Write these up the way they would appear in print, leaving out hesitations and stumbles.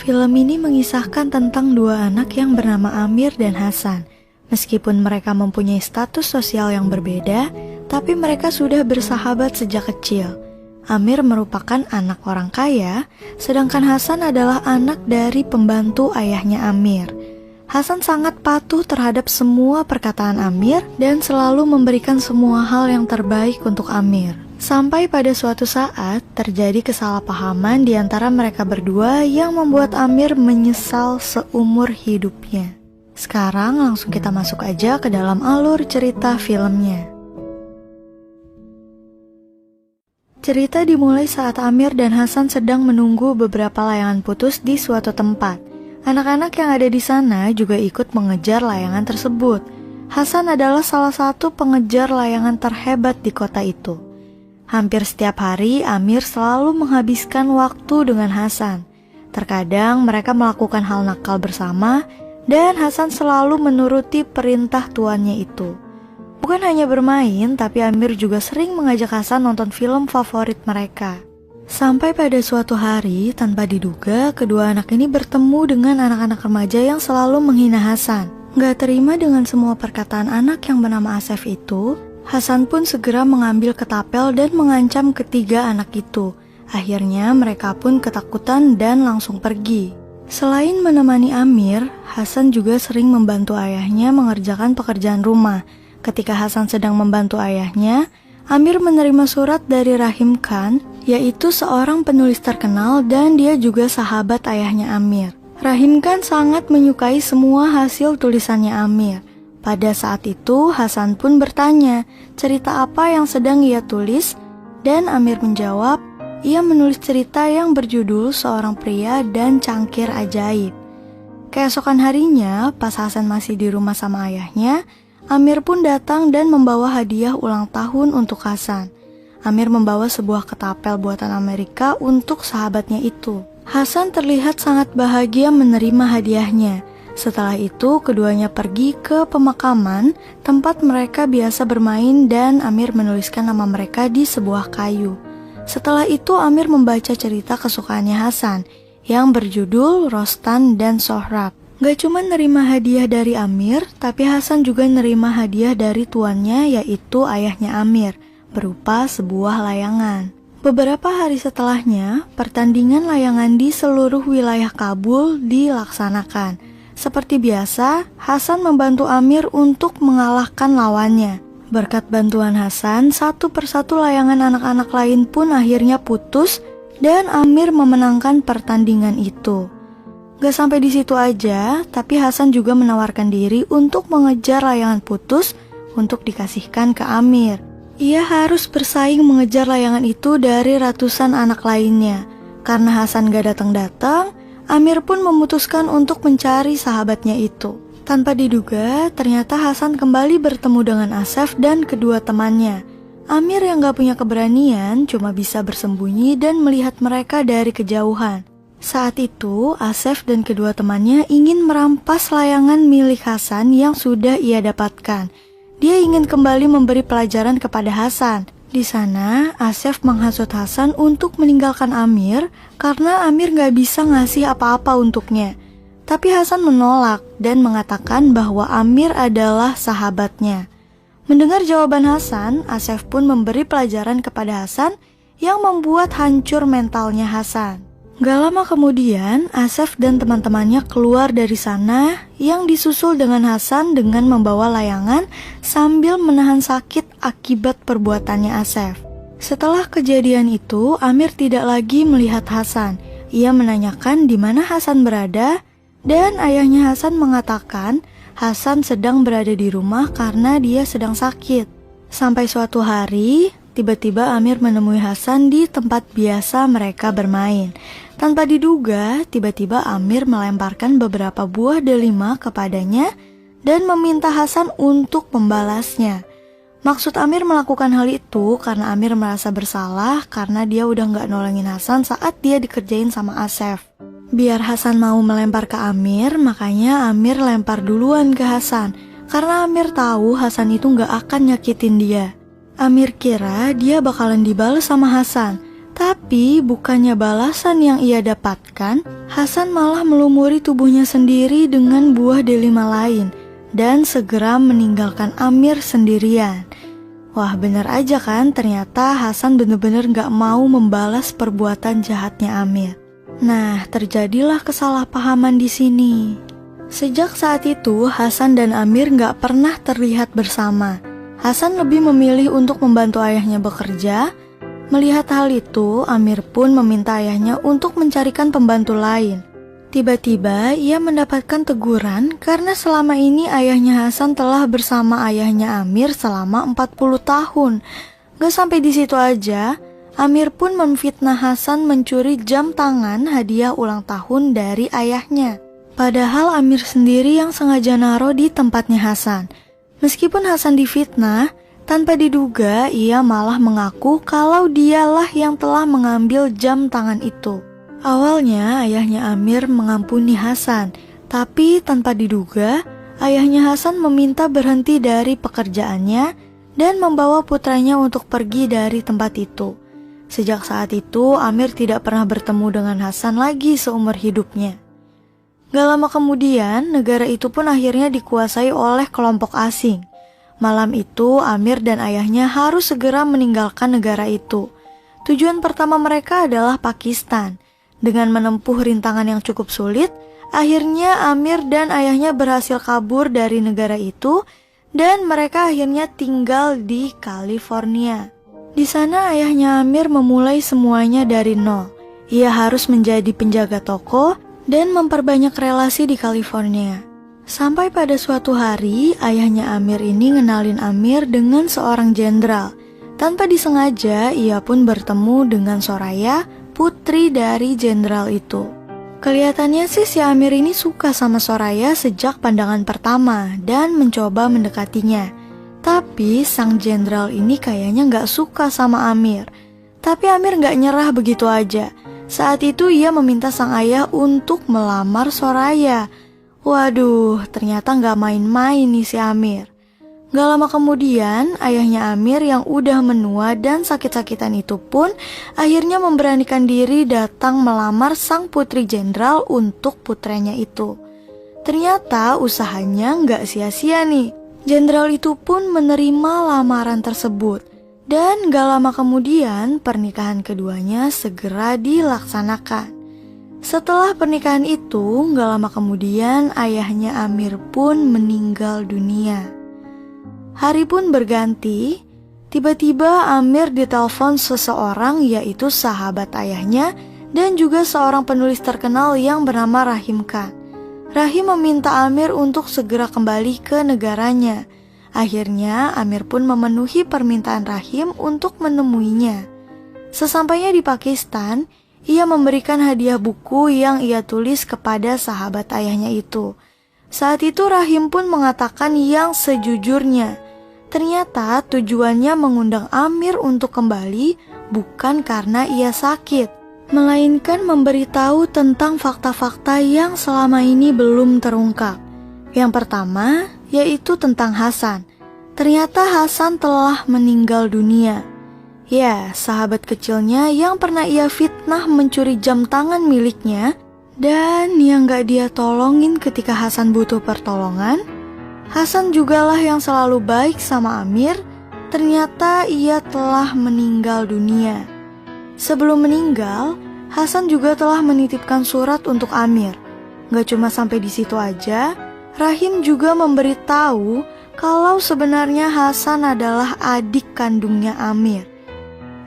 Film ini mengisahkan tentang dua anak yang bernama Amir dan Hasan. Meskipun mereka mempunyai status sosial yang berbeda, tapi mereka sudah bersahabat sejak kecil. Amir merupakan anak orang kaya, sedangkan Hasan adalah anak dari pembantu ayahnya Amir. Hasan sangat patuh terhadap semua perkataan Amir dan selalu memberikan semua hal yang terbaik untuk Amir. Sampai pada suatu saat terjadi kesalahpahaman di antara mereka berdua yang membuat Amir menyesal seumur hidupnya. Sekarang langsung kita masuk aja ke dalam alur cerita filmnya. Cerita dimulai saat Amir dan Hasan sedang menunggu beberapa layangan putus di suatu tempat. Anak-anak yang ada di sana juga ikut mengejar layangan tersebut. Hasan adalah salah satu pengejar layangan terhebat di kota itu. Hampir setiap hari Amir selalu menghabiskan waktu dengan Hasan. Terkadang mereka melakukan hal nakal bersama dan Hasan selalu menuruti perintah tuannya itu. Bukan hanya bermain, tapi Amir juga sering mengajak Hasan nonton film favorit mereka. Sampai pada suatu hari, tanpa diduga, kedua anak ini bertemu dengan anak-anak remaja yang selalu menghina Hasan. Gak terima dengan semua perkataan anak yang bernama Asef itu, Hasan pun segera mengambil ketapel dan mengancam ketiga anak itu. Akhirnya mereka pun ketakutan dan langsung pergi. Selain menemani Amir, Hasan juga sering membantu ayahnya mengerjakan pekerjaan rumah. Ketika Hasan sedang membantu ayahnya, Amir menerima surat dari Rahim Khan, yaitu seorang penulis terkenal dan dia juga sahabat ayahnya Amir. Rahim Khan sangat menyukai semua hasil tulisannya Amir. Pada saat itu, Hasan pun bertanya, cerita apa yang sedang ia tulis? Dan Amir menjawab, ia menulis cerita yang berjudul Seorang Pria dan Cangkir Ajaib. Keesokan harinya, pas Hasan masih di rumah sama ayahnya, Amir pun datang dan membawa hadiah ulang tahun untuk Hasan. Amir membawa sebuah ketapel buatan Amerika untuk sahabatnya itu. Hasan terlihat sangat bahagia menerima hadiahnya. Setelah itu, keduanya pergi ke pemakaman, tempat mereka biasa bermain dan Amir menuliskan nama mereka di sebuah kayu. Setelah itu, Amir membaca cerita kesukaannya Hasan, yang berjudul Rostan dan Sohrab. Gak cuma nerima hadiah dari Amir, tapi Hasan juga nerima hadiah dari tuannya, yaitu ayahnya Amir, berupa sebuah layangan. Beberapa hari setelahnya, pertandingan layangan di seluruh wilayah Kabul dilaksanakan. Seperti biasa, Hasan membantu Amir untuk mengalahkan lawannya. Berkat bantuan Hasan, satu persatu layangan anak-anak lain pun akhirnya putus dan Amir memenangkan pertandingan itu. Gak sampai di situ aja, tapi Hasan juga menawarkan diri untuk mengejar layangan putus untuk dikasihkan ke Amir. Ia harus bersaing mengejar layangan itu dari ratusan anak lainnya. Karena Hasan gak datang-datang, Amir pun memutuskan untuk mencari sahabatnya itu. Tanpa diduga, ternyata Hasan kembali bertemu dengan Asef dan kedua temannya. Amir yang gak punya keberanian cuma bisa bersembunyi dan melihat mereka dari kejauhan. Saat itu, Asef dan kedua temannya ingin merampas layangan milik Hasan yang sudah ia dapatkan. Dia ingin kembali memberi pelajaran kepada Hasan. Di sana, Asef menghasut Hasan untuk meninggalkan Amir karena Amir gak bisa ngasih apa-apa untuknya. Tapi Hasan menolak dan mengatakan bahwa Amir adalah sahabatnya. Mendengar jawaban Hasan, Asef pun memberi pelajaran kepada Hasan yang membuat hancur mentalnya Hasan. Gak lama kemudian, Asef dan teman-temannya keluar dari sana yang disusul dengan Hasan dengan membawa layangan sambil menahan sakit akibat perbuatannya Asef. Setelah kejadian itu, Amir tidak lagi melihat Hasan. Ia menanyakan di mana Hasan berada dan ayahnya Hasan mengatakan Hasan sedang berada di rumah karena dia sedang sakit. Sampai suatu hari, tiba-tiba Amir menemui Hasan di tempat biasa mereka bermain. Tanpa diduga, tiba-tiba Amir melemparkan beberapa buah delima kepadanya dan meminta Hasan untuk membalasnya. Maksud Amir melakukan hal itu karena Amir merasa bersalah karena dia udah gak nolongin Hasan saat dia dikerjain sama Asef. Biar Hasan mau melempar ke Amir, makanya Amir lempar duluan ke Hasan. Karena Amir tahu Hasan itu gak akan nyakitin dia. Amir kira dia bakalan dibalas sama Hasan. Tapi bukannya balasan yang ia dapatkan, Hasan malah melumuri tubuhnya sendiri dengan buah delima lain dan segera meninggalkan Amir sendirian. Wah, bener aja kan, ternyata Hasan bener-bener gak mau membalas perbuatan jahatnya Amir. Nah, terjadilah kesalahpahaman di sini. Sejak saat itu, Hasan dan Amir gak pernah terlihat bersama. Hasan lebih memilih untuk membantu ayahnya bekerja. Melihat hal itu, Amir pun meminta ayahnya untuk mencarikan pembantu lain. Tiba-tiba, ia mendapatkan teguran karena selama ini ayahnya Hasan telah bersama ayahnya Amir selama 40 tahun. Gak sampai di situ aja, Amir pun memfitnah Hasan mencuri jam tangan hadiah ulang tahun dari ayahnya. Padahal Amir sendiri yang sengaja naruh di tempatnya Hasan. Meskipun Hasan difitnah, tanpa diduga ia malah mengaku kalau dialah yang telah mengambil jam tangan itu. Awalnya ayahnya Amir mengampuni Hasan, tapi tanpa diduga ayahnya Hasan meminta berhenti dari pekerjaannya dan membawa putranya untuk pergi dari tempat itu. Sejak saat itu Amir tidak pernah bertemu dengan Hasan lagi seumur hidupnya. Gak lama kemudian negara itu pun akhirnya dikuasai oleh kelompok asing. Malam itu Amir dan ayahnya harus segera meninggalkan negara itu. Tujuan pertama mereka adalah Pakistan. Dengan menempuh rintangan yang cukup sulit, akhirnya Amir dan ayahnya berhasil kabur dari negara itu dan mereka akhirnya tinggal di California. Di sana ayahnya Amir memulai semuanya dari nol. Ia harus menjadi penjaga toko dan memperbanyak relasi di California. Sampai pada suatu hari, ayahnya Amir ini ngenalin Amir dengan seorang jenderal. Tanpa disengaja, ia pun bertemu dengan Soraya, putri dari jenderal itu. Kelihatannya sih si Amir ini suka sama Soraya sejak pandangan pertama dan mencoba mendekatinya. Tapi sang jenderal ini kayaknya gak suka sama Amir. Tapi Amir gak nyerah begitu aja. Saat itu ia meminta sang ayah untuk melamar Soraya. Waduh, ternyata gak main-main nih si Amir. Gak lama kemudian, ayahnya Amir yang udah menua dan sakit-sakitan itu pun akhirnya memberanikan diri datang melamar sang putri jenderal untuk putranya itu. Ternyata usahanya gak sia-sia nih. Jenderal itu pun menerima lamaran tersebut. Dan gak lama kemudian, pernikahan keduanya segera dilaksanakan. Setelah pernikahan itu, gak lama kemudian ayahnya Amir pun meninggal dunia. Hari pun berganti, tiba-tiba Amir ditelepon seseorang yaitu sahabat ayahnya dan juga seorang penulis terkenal yang bernama Rahim Khan. Rahim meminta Amir untuk segera kembali ke negaranya. Akhirnya Amir pun memenuhi permintaan Rahim untuk menemuinya. Sesampainya di Pakistan, ia memberikan hadiah buku yang ia tulis kepada sahabat ayahnya itu. Saat itu Rahim pun mengatakan yang sejujurnya. Ternyata tujuannya mengundang Amir untuk kembali bukan karena ia sakit, melainkan memberitahu tentang fakta-fakta yang selama ini belum terungkap. Yang pertama, yaitu tentang Hasan. Ternyata Hasan telah meninggal dunia. Ya, sahabat kecilnya yang pernah ia fitnah mencuri jam tangan miliknya dan yang gak dia tolongin ketika Hasan butuh pertolongan. Hasan jugalah yang selalu baik sama Amir. Ternyata ia telah meninggal dunia. Sebelum meninggal, Hasan juga telah menitipkan surat untuk Amir. Gak cuma sampai di situ aja, Rahim juga memberitahu kalau sebenarnya Hasan adalah adik kandungnya Amir.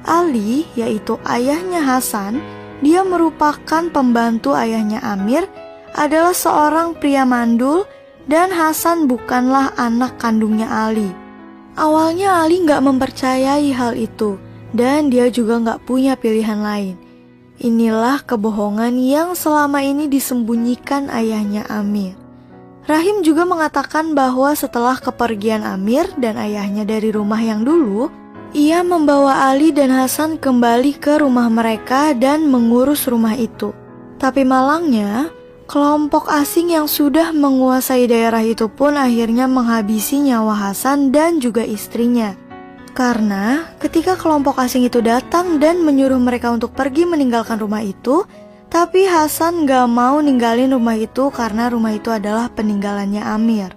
Ali, yaitu ayahnya Hasan, dia merupakan pembantu ayahnya Amir, adalah seorang pria mandul, dan Hasan bukanlah anak kandungnya Ali. Awalnya Ali gak mempercayai hal itu, dan dia juga gak punya pilihan lain. Inilah kebohongan yang selama ini disembunyikan ayahnya Amir. Rahim juga mengatakan bahwa setelah kepergian Amir dan ayahnya dari rumah yang dulu, ia membawa Ali dan Hasan kembali ke rumah mereka dan mengurus rumah itu. Tapi malangnya, kelompok asing yang sudah menguasai daerah itu pun akhirnya menghabisi nyawa Hasan dan juga istrinya. Karena ketika kelompok asing itu datang dan menyuruh mereka untuk pergi meninggalkan rumah itu, tapi Hasan gak mau ninggalin rumah itu karena rumah itu adalah peninggalannya Amir.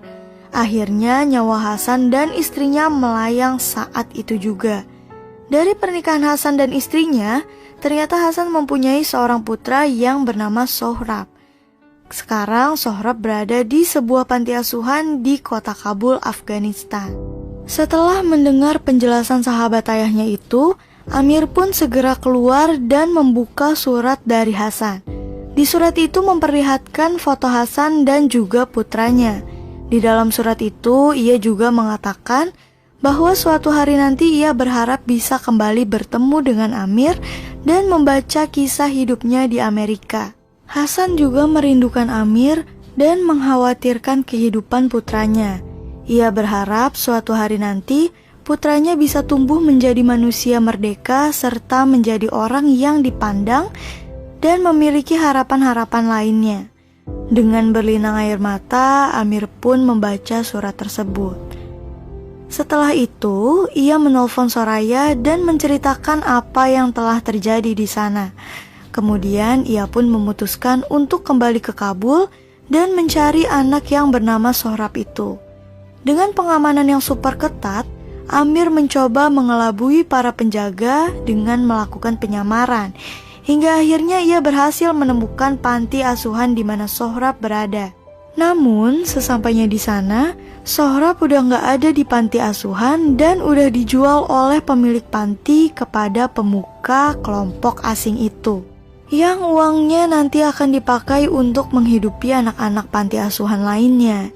Akhirnya nyawa Hasan dan istrinya melayang saat itu juga. Dari pernikahan Hasan dan istrinya, ternyata Hasan mempunyai seorang putra yang bernama Sohrab. Sekarang Sohrab berada di sebuah panti asuhan di kota Kabul, Afghanistan. Setelah mendengar penjelasan sahabat ayahnya itu, Amir pun segera keluar dan membuka surat dari Hasan. Di surat itu memperlihatkan foto Hasan dan juga putranya. Di dalam surat itu, ia juga mengatakan bahwa suatu hari nanti ia berharap bisa kembali bertemu dengan Amir dan membaca kisah hidupnya di Amerika. Hasan juga merindukan Amir dan mengkhawatirkan kehidupan putranya. Ia berharap suatu hari nanti putranya bisa tumbuh menjadi manusia merdeka serta menjadi orang yang dipandang dan memiliki harapan-harapan lainnya. Dengan berlinang air mata, Amir pun membaca surat tersebut. Setelah itu, ia menelpon Soraya dan menceritakan apa yang telah terjadi di sana. Kemudian ia pun memutuskan untuk kembali ke Kabul dan mencari anak yang bernama Sohrab itu. Dengan pengamanan yang super ketat, Amir mencoba mengelabui para penjaga dengan melakukan penyamaran. Hingga akhirnya ia berhasil menemukan panti asuhan di mana Sohrab berada. Namun, sesampainya di sana, Sohrab udah gak ada di panti asuhan dan udah dijual oleh pemilik panti kepada pemuka kelompok asing itu. Yang uangnya nanti akan dipakai untuk menghidupi anak-anak panti asuhan lainnya.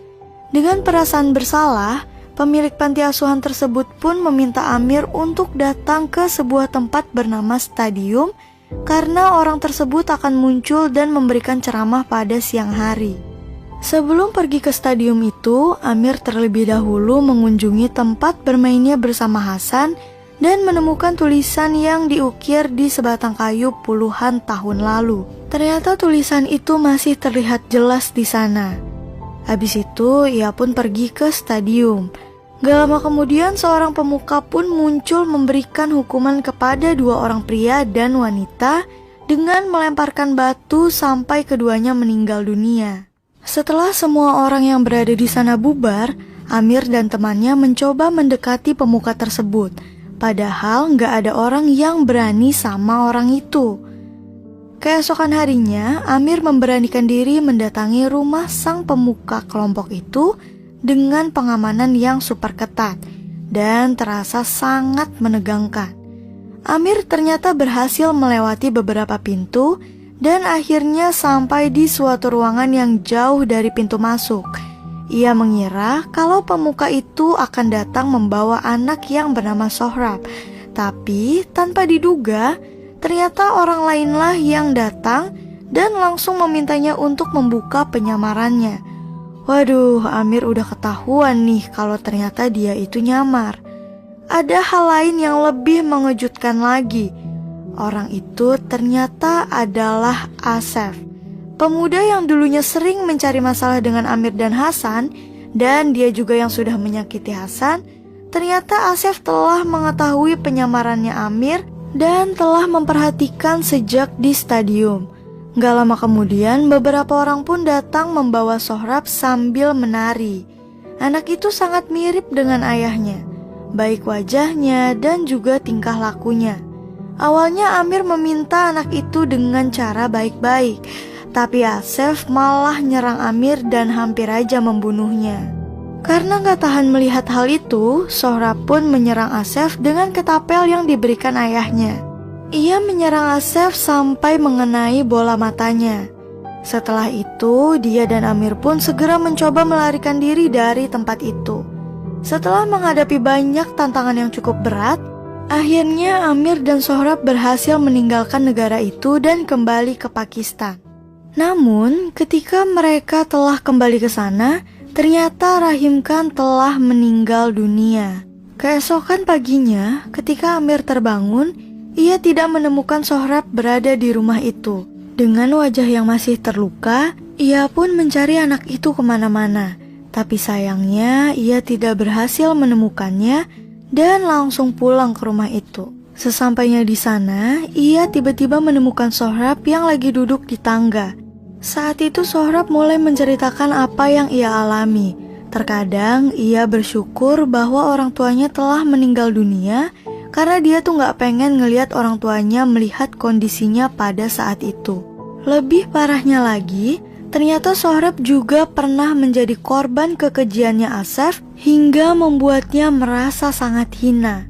Dengan perasaan bersalah, pemilik panti asuhan tersebut pun meminta Amir untuk datang ke sebuah tempat bernama stadium karena orang tersebut akan muncul dan memberikan ceramah pada siang hari. Sebelum pergi ke stadium itu, Amir terlebih dahulu mengunjungi tempat bermainnya bersama Hasan dan menemukan tulisan yang diukir di sebatang kayu puluhan tahun lalu. Ternyata tulisan itu masih terlihat jelas di sana. Habis itu, ia pun pergi ke stadium. Gak lama kemudian seorang pemuka pun muncul memberikan hukuman kepada dua orang pria dan wanita dengan melemparkan batu sampai keduanya meninggal dunia. Setelah semua orang yang berada di sana bubar, Amir dan temannya mencoba mendekati pemuka tersebut. Padahal gak ada orang yang berani sama orang itu. Keesokan harinya, Amir memberanikan diri mendatangi rumah sang pemuka kelompok itu dengan pengamanan yang super ketat dan terasa sangat menegangkan. Amir ternyata berhasil melewati beberapa pintu dan akhirnya sampai di suatu ruangan yang jauh dari pintu masuk. Ia mengira kalau pemuka itu akan datang membawa anak yang bernama Sohrab, tapi tanpa diduga ternyata orang lainlah yang datang dan langsung memintanya untuk membuka penyamarannya. Waduh, Amir udah ketahuan nih kalau ternyata dia itu nyamar. Ada hal lain yang lebih mengejutkan lagi. Orang itu ternyata adalah Asef, pemuda yang dulunya sering mencari masalah dengan Amir dan Hasan, dan dia juga yang sudah menyakiti Hasan. Ternyata Asef telah mengetahui penyamarannya Amir dan telah memperhatikan sejak di stadium. Gak lama kemudian, beberapa orang pun datang membawa Sohrab sambil menari. Anak itu sangat mirip dengan ayahnya, baik wajahnya dan juga tingkah lakunya. Awalnya Amir meminta anak itu dengan cara baik-baik, tapi Asef malah nyerang Amir dan hampir aja membunuhnya. Karena gak tahan melihat hal itu, Sohrab pun menyerang Asef dengan ketapel yang diberikan ayahnya. Ia menyerang Asef sampai mengenai bola matanya. Setelah itu, dia dan Amir pun segera mencoba melarikan diri dari tempat itu. Setelah menghadapi banyak tantangan yang cukup berat, akhirnya Amir dan Sohrab berhasil meninggalkan negara itu dan kembali ke Pakistan. Namun, ketika mereka telah kembali ke sana, ternyata Rahim Khan telah meninggal dunia. Keesokan paginya, ketika Amir terbangun, ia tidak menemukan Sohrab berada di rumah itu. Dengan wajah yang masih terluka, ia pun mencari anak itu kemana-mana. Tapi sayangnya ia tidak berhasil menemukannya dan langsung pulang ke rumah itu. Sesampainya di sana, ia tiba-tiba menemukan Sohrab yang lagi duduk di tangga. Saat itu Sohrab mulai menceritakan apa yang ia alami. Terkadang ia bersyukur bahwa orang tuanya telah meninggal dunia karena dia tuh gak pengen ngelihat orang tuanya melihat kondisinya pada saat itu. Lebih parahnya lagi, ternyata Sohrab juga pernah menjadi korban kekejiannya Asef hingga membuatnya merasa sangat hina.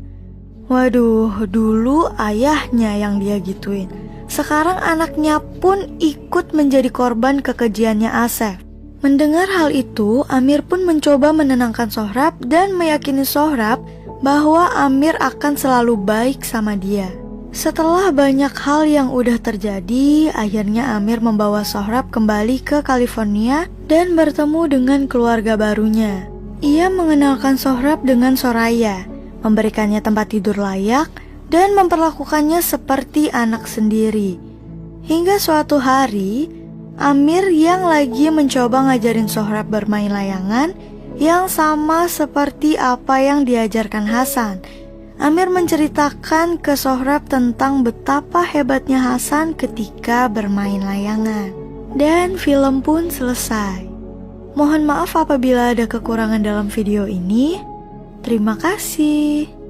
Waduh, dulu ayahnya yang dia gituin. Sekarang anaknya pun ikut menjadi korban kekejiannya Asef. Mendengar hal itu, Amir pun mencoba menenangkan Sohrab dan meyakini Sohrab bahwa Amir akan selalu baik sama dia. Setelah banyak hal yang udah terjadi, akhirnya Amir membawa Sohrab kembali ke California dan bertemu dengan keluarga barunya. Ia mengenalkan Sohrab dengan Soraya, memberikannya tempat tidur layak, dan memperlakukannya seperti anak sendiri. Hingga suatu hari, Amir yang lagi mencoba ngajarin Sohrab bermain layangan yang sama seperti apa yang diajarkan Hasan. Amir menceritakan ke Sohrab tentang betapa hebatnya Hasan ketika bermain layangan. Dan film pun selesai. Mohon maaf apabila ada kekurangan dalam video ini. Terima kasih.